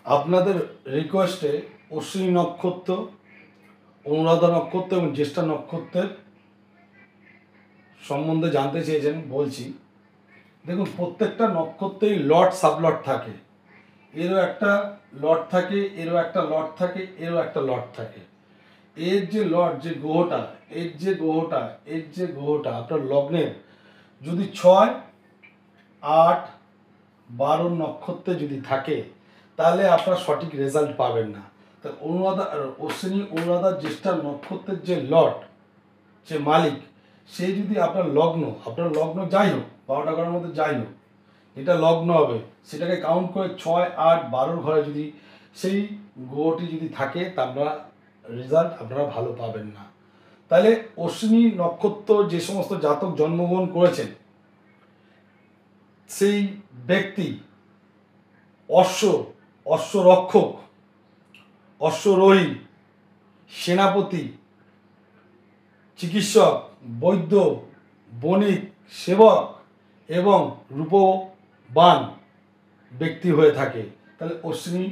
আপনাদের রিকোয়েস্টে অশ্বিনী নক্ষত্র, অনুরাধা নক্ষত্র এবং জ্যেষ্ঠা নক্ষত্রের সম্বন্ধে জানতে চেয়েছেন। বলছি, দেখুন, প্রত্যেকটা নক্ষত্রেই লট সাবলট থাকে। এরও একটা লট থাকে, এরও একটা লট থাকে, এরও একটা লট থাকে। এর যে লট, যে গ্রহটা, আপনার লগ্নের যদি 6, 8, 12 নক্ষত্রে যদি থাকে, তাহলে আপনার সঠিক রেজাল্ট পাবেন না। তা অনুরাধা, অশ্বিনী, অনুরাধা, জ্যেষ্ঠা নক্ষত্রের যে লট, যে মালিক, সে যদি আপনার লগ্ন যাই হোক, 12টা ঘরের মধ্যে যাই হোক, এটা লগ্ন হবে, সেটাকে কাউন্ট করে 6, 8, 12 ঘরে যদি সেই গ্রহটি যদি থাকে, তা রেজাল্ট আপনারা ভালো পাবেন না। তাহলে অশ্বিনী নক্ষত্র যে সমস্ত জাতক জন্মগ্রহণ করেছেন, সেই ব্যক্তি অশ্বরক্ষক, অশ্বরোহী, সেনাপতি, চিকিৎসক, বৈদ্য, বণিক, সেবক এবং রূপবান ব্যক্তি হয়ে থাকে। তাহলে অশ্বিনী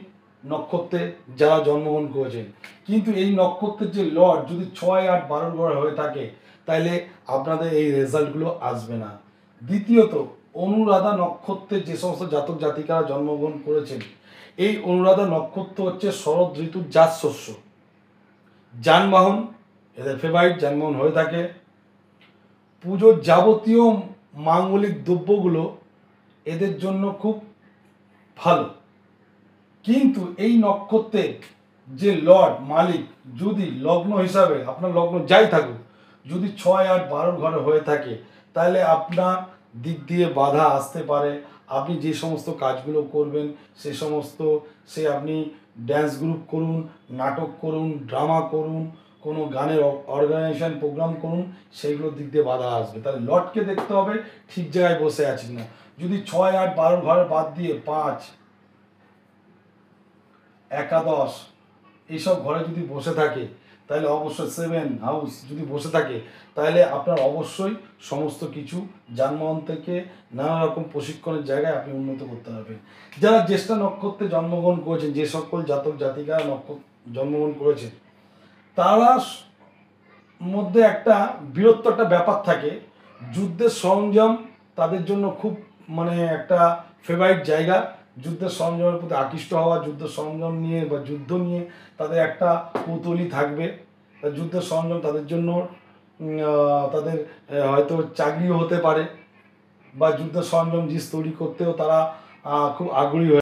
নক্ষত্রে যারা জন্মগ্রহণ করেছেন, কিন্তু এই নক্ষত্রের যে লট যদি 6, 8, 12 ঘরে হয়ে থাকে, তাহলে আপনাদের এই রেজাল্টগুলো আসবে না। দ্বিতীয়ত, অনুরাধা নক্ষত্রে যে সমস্ত জাতক জাতিকারা জন্মগ্রহণ করেছেন, এই অনুরাধা নক্ষত্র হচ্ছে শরৎ ঋতুর জাত শস্য। যানবাহন এদের ফেভারিট যানবাহন হয়ে থাকে। পুজোর যাবতীয় মাঙ্গলিক দ্রব্যগুলো এদের জন্য খুব ভালো। কিন্তু এই নক্ষত্রে যে লর্ড মালিক যদি লগ্ন হিসাবে, আপনার লগ্ন যাই থাকুক, যদি 6, 8, 12 ঘরে হয়ে থাকে, তাহলে আপনার দিক দিয়ে বাধা আসতে পারে। আপনি যে সমস্ত কাজগুলো করবেন, আপনি ড্যান্স গ্রুপ করুন, নাটক করুন, ড্রামা করুন, কোনো গানের অর্গানাইজেশন প্রোগ্রাম করুন, সেইগুলোর দিক দিয়ে বাধা আসবে। তাহলে লটকে দেখতে হবে ঠিক জায়গায় বসে আছি না। যদি 6, 8, 12 ঘরে বাদ দিয়ে 5, একাদশ এইসব ঘরে যদি বসে থাকে, তাহলে অবশ্যই 7 হাউস যদি বসে থাকে, তাহলে আপনার অবশ্যই সমস্ত কিছু যানবাহন থেকে নানা রকম প্রশিক্ষণের জায়গায় আপনি উন্নত করতে পারবেন। যারা জ্যেষ্ঠা নক্ষত্রে জন্মগ্রহণ করেছেন, যে সকল জাতক জাতিকারা জন্মগ্রহণ করেছেন, তারা মধ্যে একটা বীরত্ব, একটা ব্যাপার থাকে। যুদ্ধের সরঞ্জাম তাদের জন্য খুব একটা ফেভারিট জায়গা। যুদ্ধের সরঞ্জামের প্রতি আকৃষ্ট হওয়া, যুদ্ধের সরঞ্জাম নিয়ে বা যুদ্ধ নিয়ে তাদের একটা কৌতূহলী থাকবে। যুদ্ধের সরঞ্জাম তাদের জন্য তাদের হয়তো চাকরিও হতে পারে, বা যুদ্ধের সরঞ্জাম জিনিস তৈরি করতেও তারা খুব আগ্রহী হয়ে